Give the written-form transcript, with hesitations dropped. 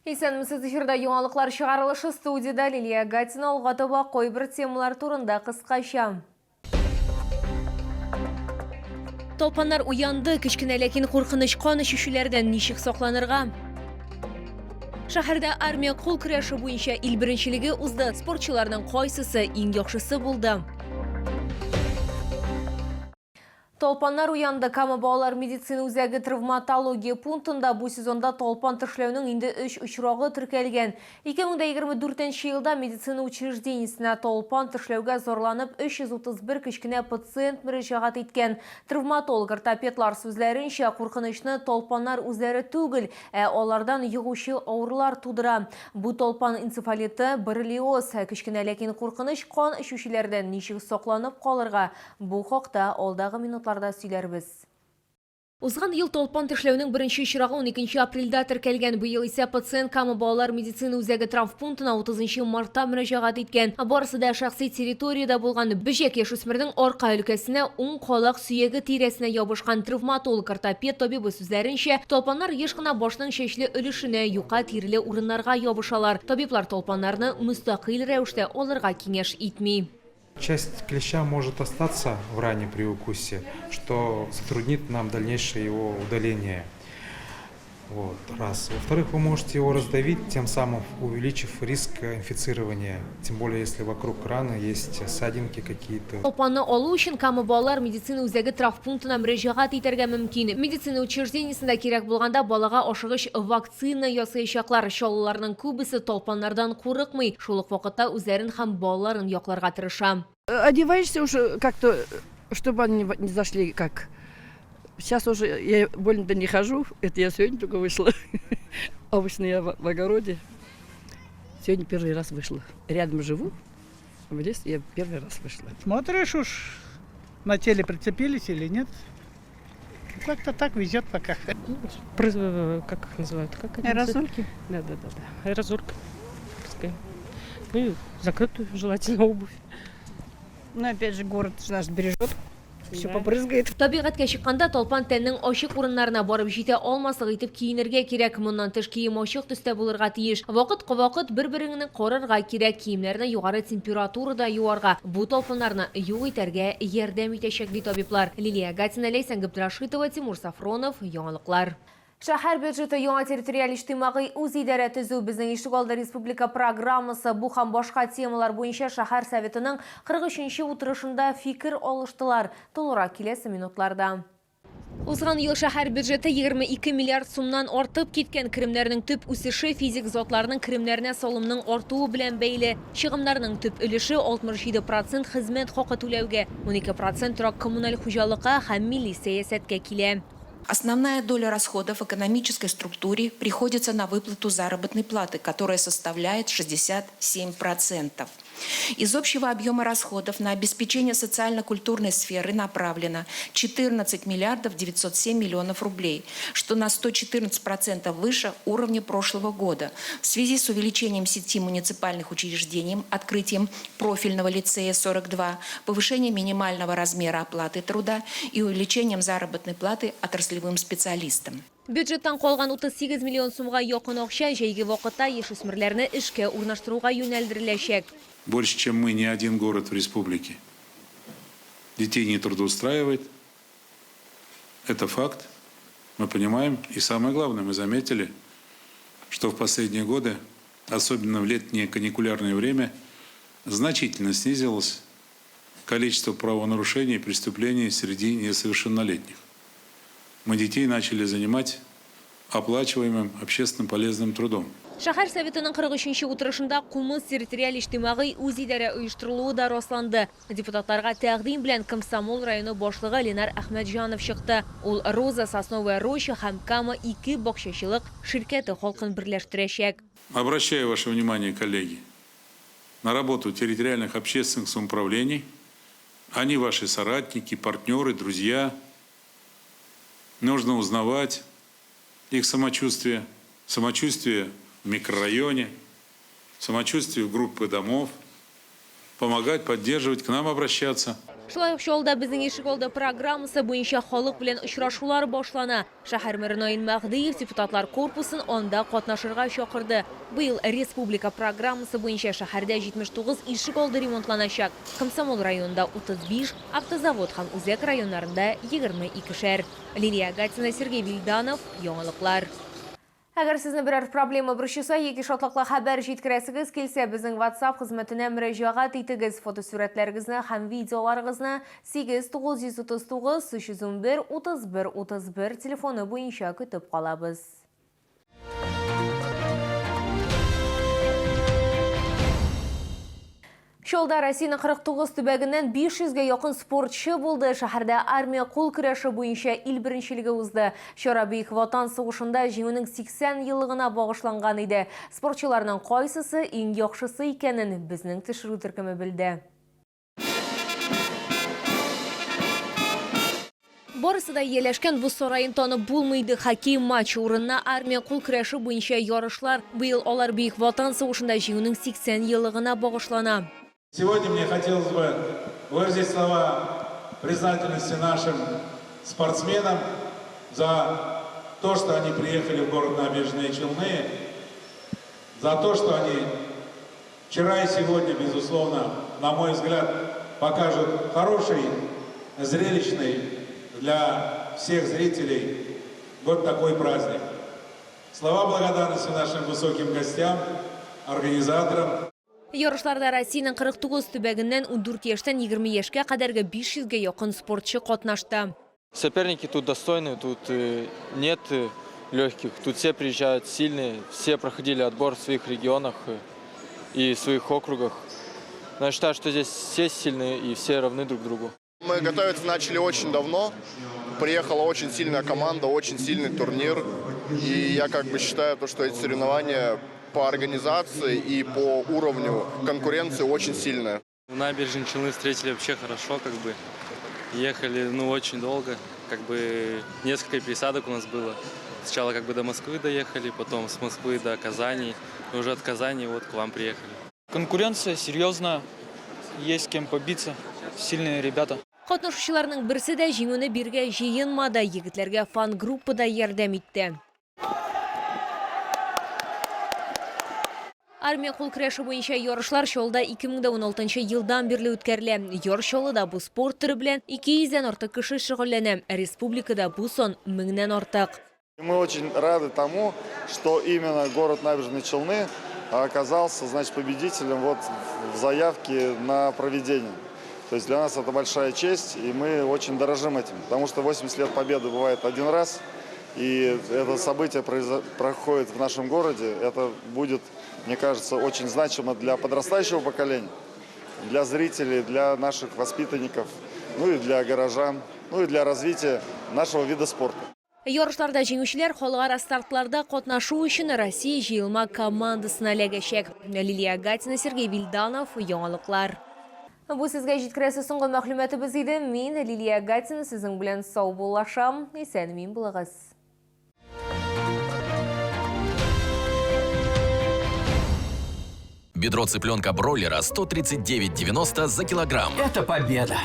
Есенімсіз эфирда яңалыклар шығарылышы студияда Лилия Гатина Олғатова қойбір темалар турында қысқаша. Толпанар уянды, кішкене ләкин қорқыныш қаны шүшілерден нишік соқланырға. Шәһәрдә армия қол күрәше буенча ил беренчелеге узды. Спортчыларның қайсысы иң яхшысы булды? Толпаннар уянды. Кама балалар медицина үзәге травматология пунктында бу сезонда толпан тешләүнең инде 3 очрагы теркәлгән. 2024 елда медицина учреждениесенә толпан тешләүгә зарланып 331 кечкенә пациент мөрәҗәгать иткән. Травматолог-ортопедлар сүзләренчә, куркынычны толпаннар үзләре түгел, алардан йогучы авырлар тудыра. Бу толпан энцефалиты, боррелиоз, кечкенә ләкин куркыныч кан ишүчеләрдән ничек сакланып калырга? Бу хакта алдагы минутларда сөйләрбез. Узган ел толпан тешләүнең беренче очрагы 12 апрельдә теркәлгән. Бу ел исә пациент Кама балалар медицина үзәге травмпунктына 30 мартта мөрәҗәгать иткән. Барысы да шәхси территориядә булган. Бөҗәк яшүсмернең арка өлкәсенә уң калак сөяге тирәсенә ябышкан. Травматолог-ортопед табибы сүзләренчә, толпаннар еш кына башның чәчле өлешенә, юка тиреле урыннарга ябышалар. Табиблар толпаннарны мөстәкыйль рәвештә алырга киңәш итми. Часть клеща может остаться в ране при укусе, что затруднит нам дальнейшее его удаление. Вот, раз. Во-вторых, вы можете его раздавить, тем самым увеличив риск инфицирования. Тем более, если вокруг раны есть ссадинки какие-то. Толпанны алу өчен Кама балалар медицина үзәге травмпунктына мөрәҗәгать итәргә мөмкин. Медицина учреждениесендә кирәк булганда балага ашыгыч вакцина ясаячаклар. Чаллыларның күбесе толпаннардан курыкмый. Шул ук вакытта үзләрен һәм балаларын якларга тырыша. Одеваешься уже как-то, чтобы они не зашли как. Сейчас уже я больно-то не хожу, это я сегодня только вышла. Обычно я в огороде. Сегодня первый раз вышла. Рядом живу, в лес я первый раз вышла. Смотришь уж, на теле прицепились или нет. Как-то так везет пока. Как их называют? Аэрозольки? Да. Аэрозолька. Ну и закрытую желательно обувь. Ну опять же город наш бережет. Все попрызгает. Табигатькә чыкканда толпан тәннең ачык урыннарына барып җитә алмаслык итеп киенергә кирәк. Моннан тыш кием ачык төстә булырга тиеш. Вакыт бер-береңне карарга кирәк. Киемнәрне югары температурада юарга. Бу толпаннарны юк итәргә ярдәм итәчәк ди табиблар. Лилия Гатина, Лейсан Габдрашитова, Тимур Сафронов, яңалыклар. Шәһәр бюджеты яңа территориаль иҗтимагый үзидарә төзү безнең Ишегалды республика программасы бу һәм башка темалар буенча шәһәр советының 43-нче утырышында фикер алыштылар. Толырак киләсе минутларда. Узган ел шәһәр бюджеты 22 миллиард сумнан артып киткән. Керемнәрнең төп үсеше физик затларның керемнәренә салымның артуы белән бәйле. Чыгымнарның төп өлеше 67% хезмәт хакы түләүгә, 12% торак коммуналь хуҗалыкка һәм милли сәясәткә килә. Основная доля расходов в экономической структуре приходится на выплату заработной платы, которая составляет 67%. Из общего объема расходов на обеспечение социально-культурной сферы направлено 14 миллиардов 907 миллионов рублей, что на 114% выше уровня прошлого года. В связи с увеличением сети муниципальных учреждений, открытием профильного лицея 42, повышением минимального размера оплаты труда и увеличением заработной платы отраслевым специалистам. Бюджеттан калган 38 миллион сумга якын акча җәйге вакытта яшүсмерләрне эшкә урнаштыруга юнәлдереләчәк. Больше, чем мы, ни один город в республике детей не трудоустраивает. Это факт. Мы понимаем. И самое главное, мы заметили, что в последние годы, особенно в летнее каникулярное время, значительно снизилось количество правонарушений и преступлений среди несовершеннолетних. Мы детей начали занимать оплачиваемым общественно полезным трудом. Шәһәр советының 43-нче утырышында кумыс территориаль иҗтимагый үзидарә оештырылуы да расланды. Депутатларга тәкъдим белән Комсомол районы башлыгы Ленар Әхмәтҗанов чыкты. Ул Роза, Сосновая Роща һәм Кама 2 бакчачылык ширкәте халкын берләштерәчәк. Обращаю ваше внимание, коллеги, на работу территориальных общественных самоуправлений. Они ваши соратники, партнеры, друзья. Нужно узнавать их самочувствие в микрорайоне, самочувствие в группе домов, помогать, поддерживать, к нам обращаться. Шулай ук шолда безнең ишек алды программасы буенча халык белән очрашулар башлана. Шәһәр мэре Наил Мәгъдиев депутатлар корпусын анда катнашырга чакырды. Быел республика программасы буенча шәһәрдә 79 ишек алды ремонтланачак. Комсомол районында 35, Автозавод һәм Үзәк районнарында 22-шәр. Лилия Гатина, Сергей Вильданов, Яңалыклар. Әгәр сезне берәр проблема борчыса, яки шатлыклы хәбәр җиткерәсегез килсә, безнең WhatsApp хезмәтенә мөрәҗәгать итегез. Фотосурәтләрегезне һәм видеоларыгызны 8939 311 31 31 телефоны буенча көтеп калабыз. Шолда Россияның 49 төбәгеннән 500-гә якын спортчы булды. Шәһәрдә армия кул көрәше буенча ил беренчелеге узды. Чара Бөек Ватан сугышында җиңүнең 80 еллыгына багышланган иде. Спортчыларның кайсысы иң яхшысы икәнен безнең төшерү төркеме белде. Барысы да ияләшкән бу сарайын танып булмыйды. Хоккей матчы урынына армия кул көрәше буенча ярышлар. Быел алар Бөек Ватан сугышында җиңүнең 80 еллыгына багышлана. Сегодня мне хотелось бы выразить слова признательности нашим спортсменам за то, что они приехали в город Набережные Челны, за то, что они вчера и сегодня, безусловно, на мой взгляд, покажут хороший, зрелищный для всех зрителей вот такой праздник. Слова благодарности нашим высоким гостям, организаторам. Ярышларда Россияның 49 төбәгеннән 14 яшьтән 20 яшькә кадәрге 500-гә якын спортчы катнашты. Соперники тут достойные, тут нет легких. Тут все приезжают сильные, все проходили отбор в своих регионах и своих округах. Но я считаю, что здесь все сильные и все равны друг другу. Мы готовиться начали очень давно. Приехала очень сильная команда, очень сильный турнир. И я считаю, что эти соревнования по организации и по уровню конкуренции очень сильная. В Набережные Челны встретили вообще хорошо, ехали очень долго, несколько пересадок у нас было. Сначала до Москвы доехали, потом с Москвы до Казани, и уже от Казани к вам приехали. Конкуренция серьезная, есть с кем побиться, сильные ребята. Катнашучыларның берсе дә җиңүне биргә җыенмады, егетләргә фан-группа да ярдәм итте. Армия кул көрәше буенча ярышлар Чаллыда 2016 елдан бирле үткәрелә. Чаллыда бу спорт түре белән 200-дән артык кеше шөгыльләнә. Республикада бу сон 1000-дән артык. Мы очень рады тому, что именно город Набережные Челны оказался, победителем в заявке на проведение. То есть для нас это большая честь, и мы очень дорожим этим, потому что 80 лет победы бывает один раз, и это событие проходит в нашем городе. Это будет, мне кажется, очень значимо для подрастающего поколения, для зрителей, для наших воспитанников, и для горожан, и для развития нашего вида спорта. Ярышларда җиңүчеләр халыкара стартларда катнашу өчен Россия җыелма командасына эләгәчәк. Лилия Гатина, Сергей Вильданов, Яңалыклар. Бу сезгә җиткерәсе соңгы мәгълүматыбыз иде. Мин Лилия Гатина, сезнең белән сау булашам. Исән-имин булыгыз. Бедро цыпленка бройлера 139,90 за килограмм. Это победа!